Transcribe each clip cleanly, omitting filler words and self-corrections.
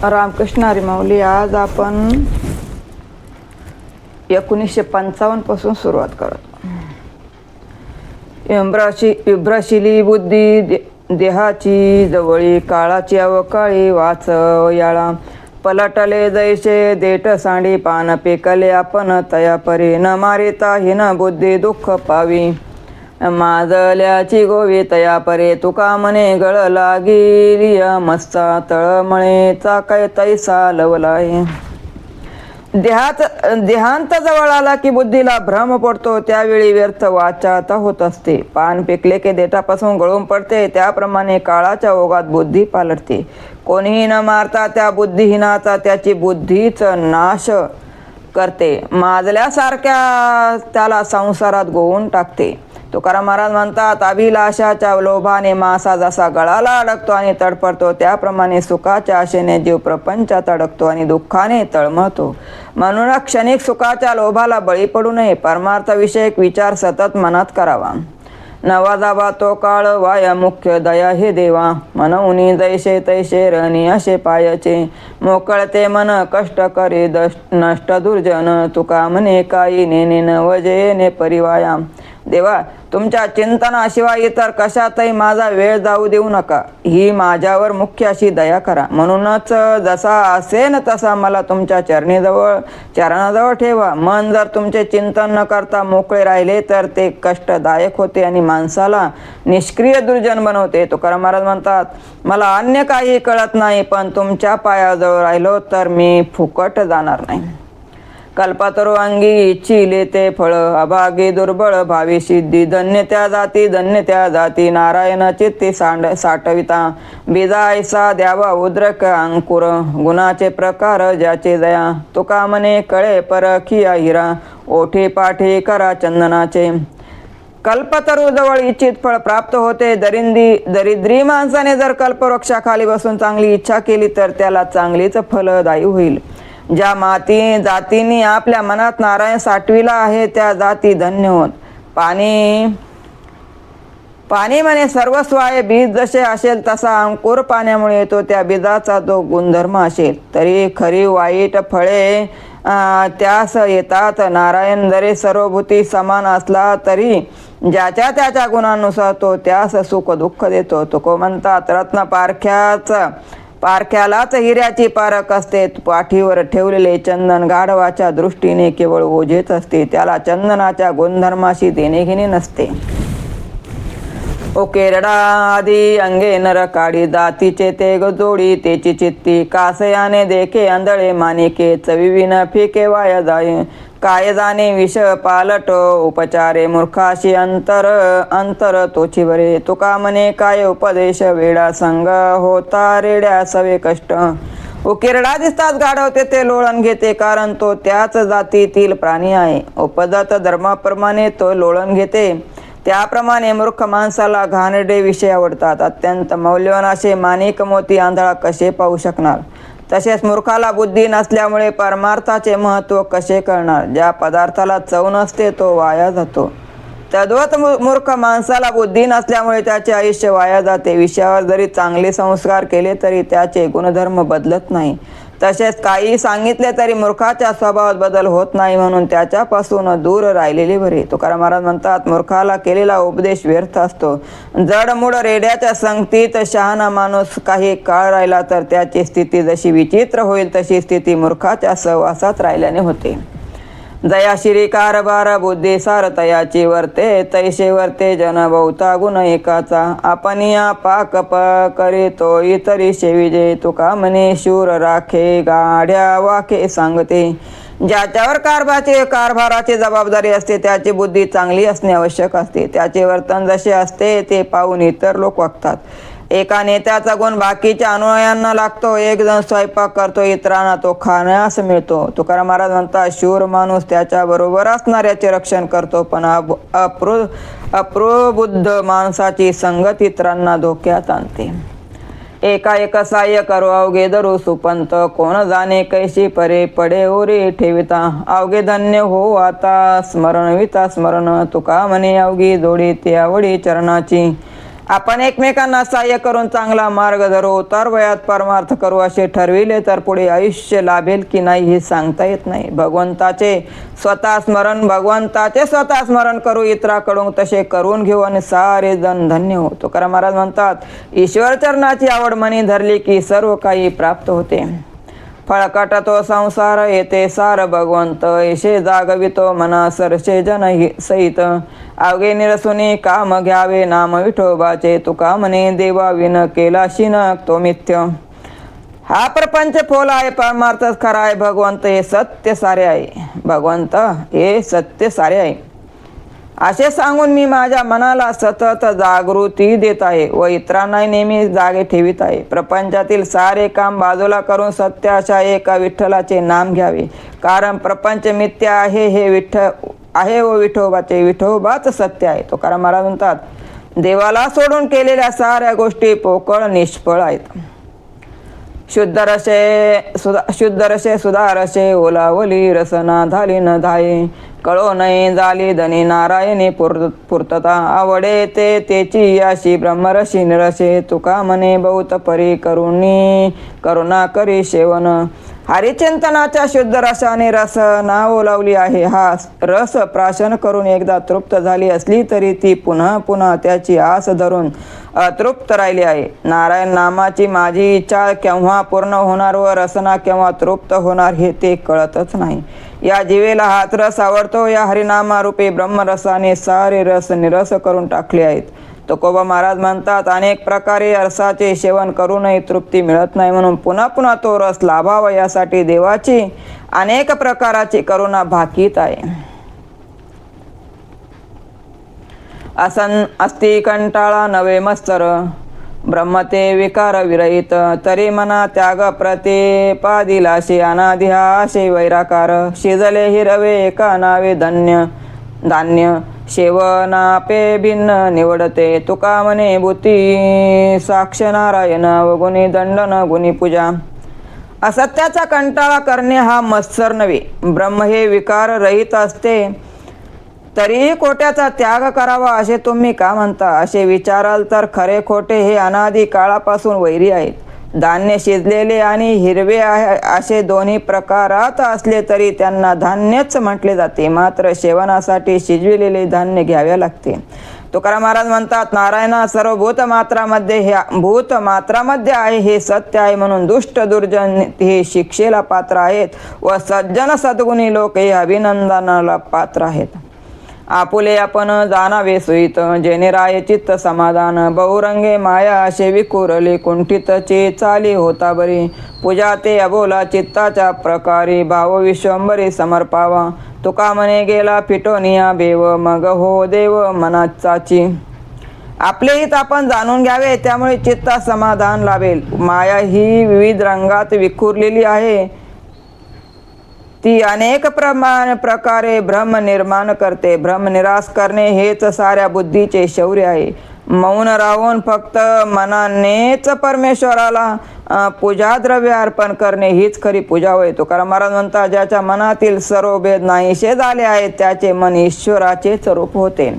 रामकृष्ण हरी माऊली. आज आपण 1955 पासून सुरुवात करतो. विभ्रशिली बुद्धी देहाची जवळी, काळाची अवकाळी वाचयाळा. पलटले जैसे देठ सांडी, पान पेकले आपण तया परी. न मारिता हिन बुद्धी दुःख पावी, माजल्याची गोवी तया परे. तुका म्हणे गळ लागिली मस्ता, तळमळेचा काय तैसा लवलाय. देहांत जवळ आला की बुद्धीला भ्रम पडतो, त्यावेळी व्यर्थ वाचाता होत असते. पान पिकले की देठापासून गळून पडते, त्याप्रमाणे काळाच्या ओघात बुद्धी पालटते. कोणीही न मारता त्या बुद्धिहीनाचा त्याची बुद्धीच नाश करते. माजल्यासारख्या त्याला संसारात गोवून टाकते. तुकाराम महाराज म्हणतात, अभिलाषाच्या लोभाने मासा जसा गळाला अडकतो आणि तडफडतो, त्याप्रमाणे सुखाच्या आशेने जीव प्रपंचात अडकतो आणि दुःखाने तळमळतो. म्हणून क्षणिक सुखाच्या लोभाला बळी पडू नये. परमार्थविषयक विचार सतत मनात करावा. नवा जावा तो काळ वाया मुख्य दया हे देवा, म्हणून जैसे तैसे रणी असे पायाचे. मोकळते मन कष्ट करे नष्ट दुर्जन, तुका म्हणे काही नेने न वजेने परिवाया. देवा, तुमच्या चिंतनाशिवाय इतर कशातही माझा वेळ जाऊ देऊ नका. ही माझ्यावर मुख्य अशी दया करा. म्हणूनच जसा असेन तसा मला तुमच्या चरणाजवळ ठेवा. मन जर तुमचे चिंतन न करता मोकळे राहिले तर ते कष्टदायक होते आणि माणसाला निष्क्रिय दुर्जन बनवते. तुकाराम महाराज म्हणतात, मला अन्य काही कळत नाही, पण तुमच्या पायाजवळ राहिलो तर मी फुकट जाणार नाही. कल्पतरू अंगी इच्छिले ते फळ, अभागी दुर्बळ भावी सिद्धी. धन्य त्या जाती नारायण चित्ती साठविता. बीजा ऐसा द्यावा उद्रक अंकुर, गुणाचे प्रकार ज्याचे दया. तुका म्हणे कळे परखिया हिरा, ओठी पाठी करा चंदनाचे. कल्पतरू जवळ इच्छित फळ प्राप्त होते. दरिद्री माणसाने जर कल्पवृक्षाखाली बसून चांगली इच्छा केली तर त्याला चांगलीच फलदायी होईल. ज्या जातींनी आपल्या मनात नारायण साठविला आहे त्या जाती धन्य होत. पाणी म्हणे सर्वस्व आहे. बीज जसे असेल तसा अंकुर पाण्यामुळे येतो. त्या बीजाचा तो गुणधर्म असेल तरी खरी वाईट फळे त्यास येतात. नारायण जरी सर्वभूती समान असला तरी ज्याच्या त्याच्या गुणानुसार तो त्यास सुख दुःख देतो. तुको म्हणतात, रत्न पारख्यालाच हिऱ्याची पारख असते. पाठीवर ठेवलेले चंदन गाढवाच्या दृष्टीने केवळ ओझेच असते, त्याला चंदनाच्या गुणधर्माशी देणेघेणे नसते. ओके रडा आधी अंगे नर काढी, जातीचे ते जोडी तेची चित्ती. कासयाने देखे आंधळे मानिके, चविविन फिके वाया जाय. काय जाणे विष पालट उपचारे, मूर्खाशी अंतर तोची बरे. तुका म्हणे काय उपदेश वेडा, संग होता रेड्या सवे कष्ट. उकिरडा दिसतात गाढवते ते लोळण घेते, कारण तो त्याच जातीतील प्राणी आहे. उपदत धर्माप्रमाणे तो लोळण घेते. त्याप्रमाणे मूर्ख माणसाला घाणेरडे विषय आवडतात. अत्यंत मौल्यवान असे माणिक मोती आंधळा कसे पाहू शकणार? तसेच मूर्खाला बुद्धी नसल्यामुळे परमार्थाचे महत्त्व कसे कळणार? ज्या पदार्थाला चव नसते तो वाया जातो. तद्वत मूर्ख माणसाला बुद्धी नसल्यामुळे त्याचे आयुष्य वाया जाते. विषयावर जरी चांगले संस्कार केले तरी त्याचे गुणधर्म बदलत नाही. तसेच काही सांगितले तरी मूर्खाच्या स्वभावात बदल होत नाही, म्हणून त्याच्यापासून दूर राहिलेले बरे. तुकाराम महाराज म्हणतात, मूर्खाला केलेला उपदेश व्यर्थ असतो. जडमूड रेड्याच्या संगतीत शहाणा माणूस काही काळ राहिला तर त्याची स्थिती जशी विचित्र होईल तशी स्थिती मूर्खाच्या सहवासात राहिल्याने होते. जयाशिरी कारभार बुद्धी सार तयाची वर्ते, तैसे वर्ते जन बहुता गुण एकाचा. आपनिया पाक करीतो इतरी सेविजे, तुका म्हणे शूर राखे गाड्या वाके सांगते. ज्याच्यावर कारभाराची जबाबदारी असते त्याची बुद्धी चांगली असणे आवश्यक असते. त्याचे वर्तन जसे असते ते पाहून इतर लोक वागतात. एका नेत्याचा गुण बाकीच्या अनुयायांना लागतो. एक जण स्वयंपाक करतो, इतरांना तो खाण्यास मिळतो. तुकाराम महाराज म्हणतात, शूर माणूस त्याच्या बरोबर असणाऱ्याचे रक्षण करतो, पण अप्रबुद्ध माणसाची संगत इतरांना धोक्यात आणते. एका सहाय्य करो अवघे धरू सुपंत, कोण जाणे कैशी परे पडे ओरे ठेविता. अवघे धन्य हो आता स्मरण विता स्मरण, तुका म्हणे अवघी जोडी ते आवडी चरणाची. आपण एकमेकांना सहाय्य करून चांगला मार्ग धरू, उतार वयात परमार्थ करू असे ठरविले तर पुढे आयुष्य लाभेल की नाही हे सांगता येत नाही. भगवंताचे स्वतः स्मरण करू, इतराकडून तसे करून घेऊ आणि सारे जण धन्य हो. तुकाराम महाराज म्हणतात, ईश्वर चरणाची आवड मनी धरली की सर्व काही प्राप्त होते. फळकट तो संसार येते सार भगवंत, ऐशे जागवितो मना सरसे जन सहित. अवघे निरसुनी काम घ्यावे नाम विठोबाचे, तुका म्हणे देवा विन केला शिन तो मिथ्य. हा प्रपंच फोल आहे, परमार्थच खरा आहे, भगवंत हे सत्य सारे आहे. भगवंत हे सत्य सारे आहे असे सांगून मी माझ्या मनाला सतत जागृती देत आहे व इतरांनाही नेहमी जागे ठेवित आहे. प्रपंचातील सारे काम बाजूला करून सत्य अशा एका विठ्ठलाचे नाम घ्यावे, कारण प्रपंच मिथ्या आहे हे व विठोबाच सत्य आहे. तुकाराम महाराज म्हणतात, देवाला सोडून केलेल्या साऱ्या गोष्टी पोकळ निष्फळ आहेत. शुद्ध रसे सुधारसे ओलावली रसना झाली न धाये, कळो नाही झाली धनी नारायणी पूर्तता. आवडे ते तेची याशी ब्रह्मरशी निरसे, तुका म्हणे बहुत परी करुणा करी सेवन. हरिचिंतनाच्या शुद्ध रसाने रसना ओलावली आहे. हा रस प्राशन करून एकदा तृप्त झाली असली तरी ती पुन्हा पुन्हा त्याची आस धरून अतृप्त राहिली आहे. नारायण नामाची माझी इच्छा केव्हा पूर्ण होणार व रसना केव्हा तृप्त होणार हे ते कळतच नाही. या जीवेला हाच रस आवडतो. या हरिनामारूपी ब्रह्मरसाने सारे रस निरस करून टाकले आहेत. तुकोबा महाराज म्हणतात, अनेक प्रकारे रसाचे सेवन करूनही तृप्ती मिळत नाही, म्हणून पुन्हा पुन्हा तो रस लाभावा यासाठी देवाची अनेक प्रकाराची करुणा भाकीत आहे. अस्ति कंटाळा नवे मत्सर, ब्रह्मते विकार विरहित, तरी मना त्याग प्रतिपादिलाशे अनादि हाशे वैराकार. शिजले हिरवे एका नावे धान्य, शेवनापे भिन्न निवडते, तुका म्हणे भूती साक्ष नारायण व गुणी दंडन गुणी पूजा. असत्याचा कंटाळा करणे हा मत्सर नव्हे. ब्रह्म हे विकार रहित असते तरीही खोट्याचा त्याग करावा असे तुम्ही का म्हणता असे विचाराल तर खरे खोटे हे अनादी काळापासून वैरी आहेत. धान्य शिजलेले आणि हिरवे आहे असे दोन्ही प्रकारात असले तरी त्यांना धान्यच म्हटले जाते, मात्र सेवनासाठी शिजविलेले धान्य घ्यावे लागते. तुकाराम महाराज म्हणतात, नारायणा सर्व भूतमात्रामध्ये आहे हे सत्य आहे, म्हणून दुष्ट दुर्जन हे शिक्षेला पात्र आहेत व सज्जन सद्गुणी लोक हे अभिनंदनाला पात्र आहेत. आपुले आपण जाणावे सुईत, जेणे राय चित्त समाधान, बहुरंगे माया असे विकुरले कुंठितचे चाली होता बरी. पूजा ते अबोला चित्ताच्या प्रकारे, भाव विश्वंबरी समर्पावा. तुका म्हणे गेला फिटोनिया बेव, मग हो देव मनाचाची. आपले हित आपण जाणून घ्यावे, त्यामुळे चित्ता समाधान लाभेल. माया ही विविध रंगात विखुरलेली आहे, ती अनेक प्रकारे भ्रम निर्माण करते. भ्रम निराश करणे हेच साऱ्या बुद्धीचे शौर्य आहे. मौन राहून फक्त मनानेच परमेश्वराला पूजा द्रव्य अर्पण करणे हीच खरी पूजा होय. तुकाराम महाराज म्हणतात, ज्याच्या मनातील सर्व भेद नाहीसे झाले आहेत त्याचे मन ईश्वराचेच रूप होते.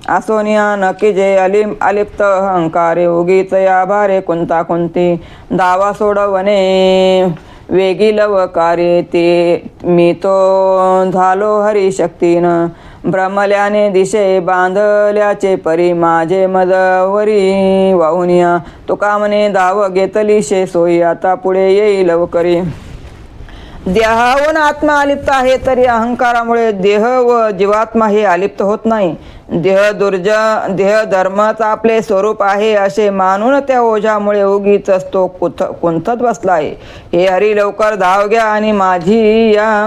असोनिया नकी जे अलिप्त अहंकारे, उगीच या भारे कुंता कुंती, धावा सोडवणे वेगी लवकारे, ते मी तो झालो हरी शक्तीनं, भ्रमल्याने दिशे बांधल्याचे परी, माझे मदवरी वाहुनिया. तुका म्हणे धाव घेतली शे सोयी, आता पुढे येई लवकरी. देहाहून आत्मा अलिप्त आहे तरी अहंकारामुळे देह व जीवात्मा हे अलिप्त होत नाही. देह धर्मच आपले स्वरूप आहे असे मानून त्या ओझ्यामुळे उगीच तो कुंथत बसला आहे. हे हरी लवकर धाव घ्या आणि माझी या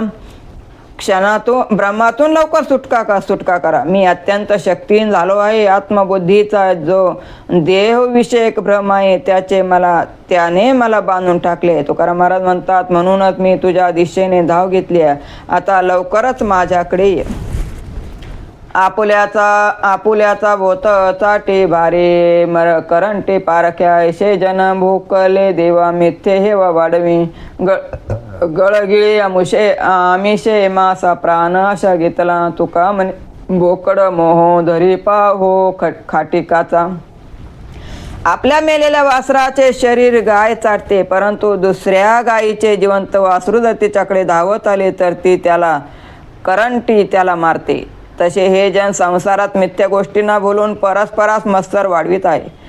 क्षणातून भ्रमातून लवकर सुटका करा. मी अत्यंत शक्तिहीन झालो आहे. आत्मबुद्धीचा जो देहविषयक भ्रम आहे त्याने मला बांधून टाकले. तुकाराम महाराज म्हणतात, म्हणूनच मी तुझ्या दिशेने धाव घेतली आहे, आता लवकरच माझ्याकडे ये. आपुल्याचा बोत चाटे भारे, करंटे पारख्या, ऐसे जन भूकले देवा, मिथ्ये हेवा वाढवी. गळगिळी आमिषे मासा प्राण अशा घेतला. तुका बोकड मोहोदरी पाहो खाटिकाचा. आपल्या मेलेल्या वासराचे शरीर गाय चाटते, परंतु दुसऱ्या गायीचे जिवंत वासरू जर तिच्याकडे धावत आले तर ती त्याला करंटी त्याला मारते. तसे हे जन संसारात मिथ्या गोष्टींना बोलून परस्परास मत्सर वाढवित आहे.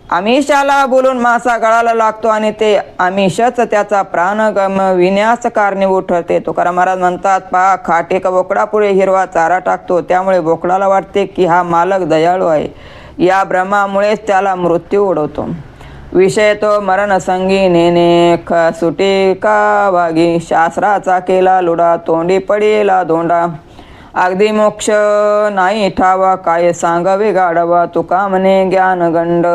आमिषाला बोलून मासा गळाला लागतो आणि ते आमिषच त्याचा प्राण गमविण्यास कारणीभूत ठरते. तुकाराम महाराज म्हणतात, पहा, खाटीक बोकडापुढे हिरवा चारा टाकतो, त्यामुळे बोकडाला वाटते की हा मालक दयाळू आहे. या भ्रमामुळेच त्याला मृत्यू ओढवतो. विषय तो मरणसंगी नेणे सुटी का वागी, शास्त्राचा केला लुडा तोंडी पडेला धोंडा. अगदी मोक्ष नाही ठावा काय सांगावे गाढवा, तुका म्हणे ज्ञानगंड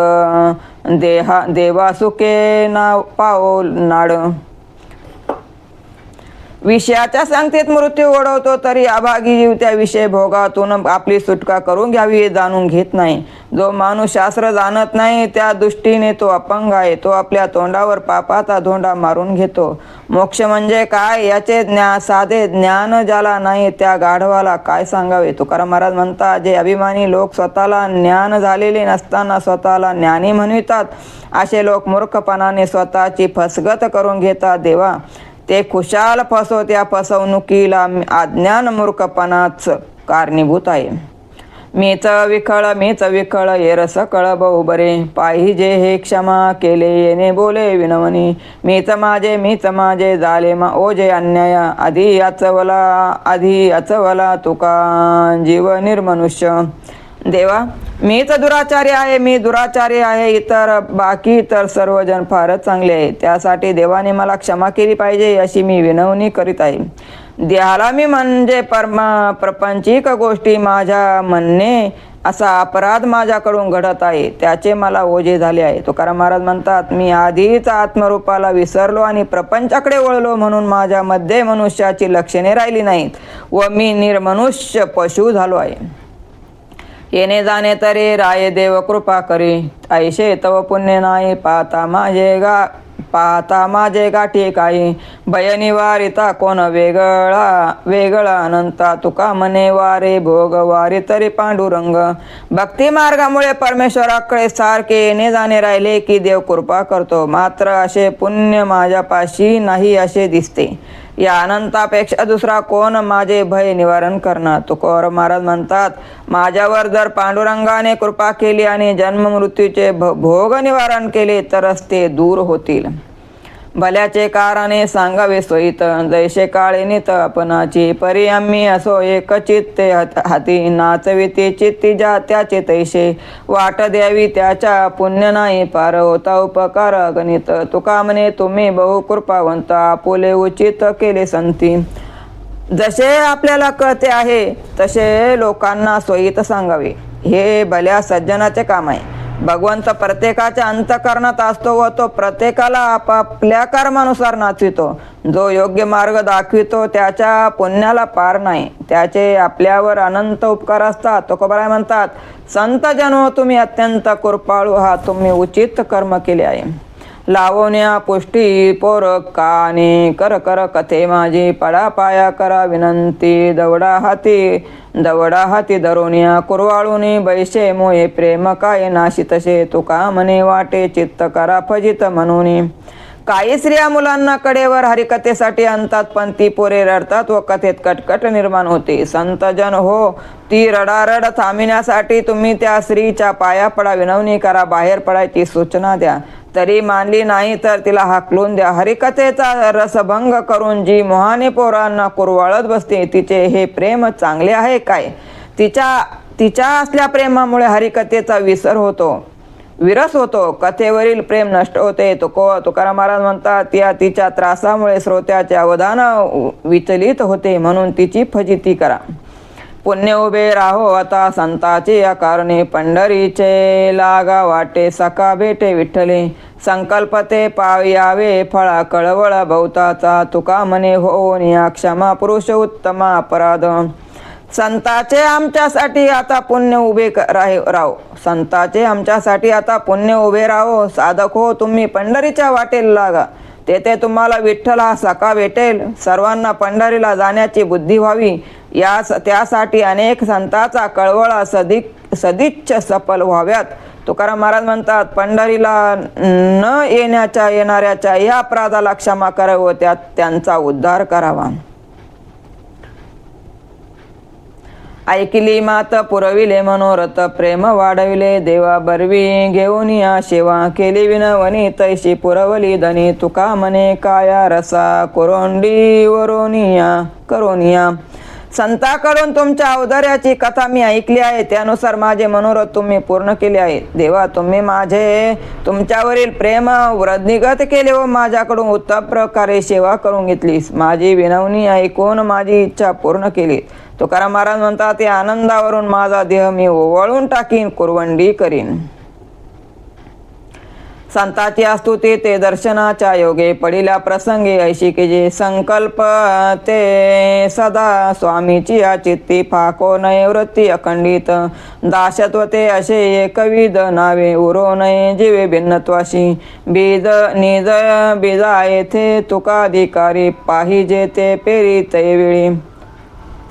देवा सुखे ना पाओ नाड. विषयाच्या संगतीत मृत्यू ओढवतो तरी अभागी जीव त्या विषय भोगातून आपली सुटका करून घ्यावी हे जाणून घेत नाही. जो माणूस शास्त्र जाणत नाही त्या दृष्टीने तो अपंग आहे. तो आपल्या तोंडावर पापाचा धोंडा मारून घेतो. मोक्ष म्हणजे काय याचे साधे ज्ञान ज्याला नाही त्या गाढवाला काय सांगावे. तुकाराम महाराज म्हणतात, जे अभिमानी लोक स्वतःला ज्ञान झालेले नसताना स्वतःला ज्ञानी म्हणवितात, असे लोक मूर्खपणाने स्वतःची फसगत करून घेतात. देवा, ते खुशाल फसवत या फसवणुकीला अज्ञान मूर्खपणाच कारणीभूत आहे. मीच विखळ येर सकळ बहु बरे, पाहिजे हे क्षमा केले येणे बोले विनवणी. मीच माझे झाले ओझे अन्याय, आधी अचवला तुका जीव निर्मनुष्य. देवा, मीच दुराचारी आहे, मी दुराचारी आहे. बाकी इतर सर्वजण फारच चांगले आहे. त्यासाठी देवाने मला क्षमा केली पाहिजे अशी मी विनवणी करीत आहे. देहाला मी म्हणजे प्रपंचिक गोष्टी माझ्या म्हणणे असा अपराध माझ्याकडून घडत आहे, त्याचे मला ओझे झाले आहे. तुकाराम महाराज म्हणतात, मी आधीच आत्मरूपाला विसरलो आणि प्रपंचाकडे वळलो, म्हणून माझ्यामध्ये मनुष्याची लक्षणे राहिली नाहीत व मी निर्मनुष्य पशु झालो आहे. येणे जाणे तरी राय देव कृपा करी, ऐशे तव पुण्य नाही पाहता माझे गाठी काही. भय निवारिता कोण वेगळा अनंता, तुका म्हणे वारे भोग वारी तरी पांडुरंग. भक्ती मार्गामुळे परमेश्वराकडे सारखे येणे जाणे राहिले की देव कृपा करतो, मात्र असे पुण्य माझ्यापाशी नाही असे दिसते. या अनंतापेक्षा दुसरा कोण माझे भय निवारण करणार. तुकाराम महाराज म्हणतात, माझ्यावर जर पांडुरंगाने कृपा केली आणि जन्म मृत्यूचे भोग निवारण केले तरच ते दूर होतील. भल्याचे कारणे सांगावे सोयीत, जैसे काळे नित आपणाची. परी आम्ही असो एक चित्ते हाती, नाचविते चित्ती जा त्याचे तैसे. वाट द्यावी त्याच्या पुण्य नाही पार, होता उपकार गणित. तुका म्हणे तुम्ही बहु कृपावंत, आपुले उचित केले संती. जसे आपल्याला कळते आहे तसे लोकांना सोयीत सांगावे, हे भल्या सज्जनाचे काम आहे. भगवंत प्रत्येकाच्या अंतःकरणात असतो व तो प्रत्येकाला आपापल्या कर्मानुसार नाचवितो. जो योग्य मार्ग दाखवितो त्याच्या पुण्याला पार नाही, त्याचे आपल्यावर अनंत उपकार असतात. तुकोबाराय म्हणतात, संत जनो तुम्ही अत्यंत कृपाळू आहात, तुम्ही उचित कर्म केले आहे. लावण्या पुष्टी पोर कानी कर कथे माझी, पडा पाया करा विनंती. दवडा हाती धरोनिया कुरवाळूनी, बैसे मोये प्रेम काय नाशी तसे. तुका म्हणे वाटे चित्त करा फजित म्हणून. काही स्त्रिया मुलांना कडेवर हरिकथेसाठी आणतात, पण ती पोरे रडतात व कथेत कटकट निर्माण होते. संतजन हो, ती रडारड थांबविण्यासाठी तुम्ही त्या स्त्रीच्या पाया पडा, विनवणी करा, बाहेर पडायची सूचना द्या. तरी मानली नाही तर तिला हाकलून द्या. हरिकथेचा रसभंग करून जी मोहाने पोरांना कुरवाळत बसते, तिचे हे प्रेम चांगले आहे काय? तिच्या असल्या प्रेमामुळे हरिकथेचा विरस होतो, कथेवरील प्रेम नष्ट होते. तुकाराम महाराज म्हणतात, तिच्या त्रासामुळे श्रोत्याचे अवधान विचलित होते, म्हणून तिची फजिती करा. पुण्य उभे राहो आता संताचे या कारणे, पंढरीचे लागा वाटे सका भेटे विठ्ठले. संकल्पते पायावे फळा कळवळा भवताचा, तुका म्हणे हो निया क्षमा पुरुष उत्तमा अपराध. संताचे आमच्यासाठी आता पुण्य उभे राहो, संताचे आमच्यासाठी आता पुण्य उभे राहो. साधक हो, तुम्ही पंढरीच्या वाटेला लागा, तेथे तुम्हाला विठ्ठल हा सखा भेटेल. सर्वांना पंढरीला जाण्याची बुद्धी व्हावी, त्यासाठी अनेक संतांचा कळवळा सदिच्छ सफल व्हाव्यात. तुकाराम महाराज म्हणतात, पंढरीला न येणाऱ्याच्या या अपराधाला क्षमा करावी व त्यांचा उद्धार करावा. ऐकली मात पुरविले मनोरथ, प्रेम वाढविले देवा बरवी, घेऊन या सेवा केली विनवणी, तैशी पुरवली धनी, तुका म्हणे काया रसा, कोरोंडी करोनिया. संतांकडून तुमच्या औदार्याची कथा मी ऐकली आहे, त्यानुसार माझे मनोरथ तुम्ही पूर्ण केले आहेत. देवा, तुम्ही तुमच्यावरील प्रेम वृद्धिगत केले व माझ्याकडून उत्तम प्रकारे सेवा करून घेतलीस. माझी विनवणी ऐकून माझी इच्छा पूर्ण केली. तुकाराम महाराज म्हणतात, त्या आनंदावरून माझा देह मी ओवाळून टाकीन, कुरवंडी करीन. संताची स्तुती ते दर्शनाच्या योगे, पडिल्या प्रसंगी ऐशी की जे संकल्प ते सदा स्वामीची या चित्ती, फाको नये वृत्ती अखंडित, दाशत्व ते असे एकविध नावे, उरो नये जीवे भिन्नत्वाशी, निज बीजा येथे तुकाधिकारी, पाहिजे ते पेरी तैवेळी.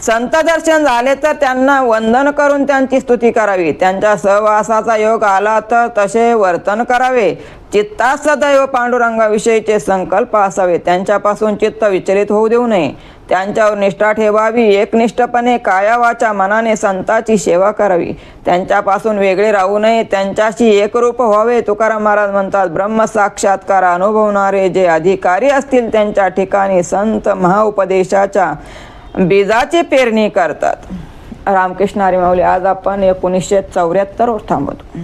संत दर्शन झाले तर त्यांना वंदन करून त्यांची स्तुती करावी. त्यांच्या सहवासाचा योग आला तर तसे वर्तन करावे. चित्तात सदैव पांडुरंगाविषयीचे संकल्प असावे. त्यांच्यापासून चित्त विचलित होऊ देऊ नये. त्यांच्यावर निष्ठा ठेवावी. एकनिष्ठपणे काया वाचा मनाने संतांची सेवा करावी. त्यांच्यापासून वेगळे राहू नये. त्यांच्याशी एकरूप व्हावे. तुकाराम महाराज म्हणतात, ब्रह्मसाक्षात्कार अनुभवणारे जे अधिकारी असतील त्यांच्या ठिकाणी संत महाउपदेशाच्या बीजाची पेरणी करतात. रामकृष्ण हरी माऊली. आज आपण 1974 वर थांबतो.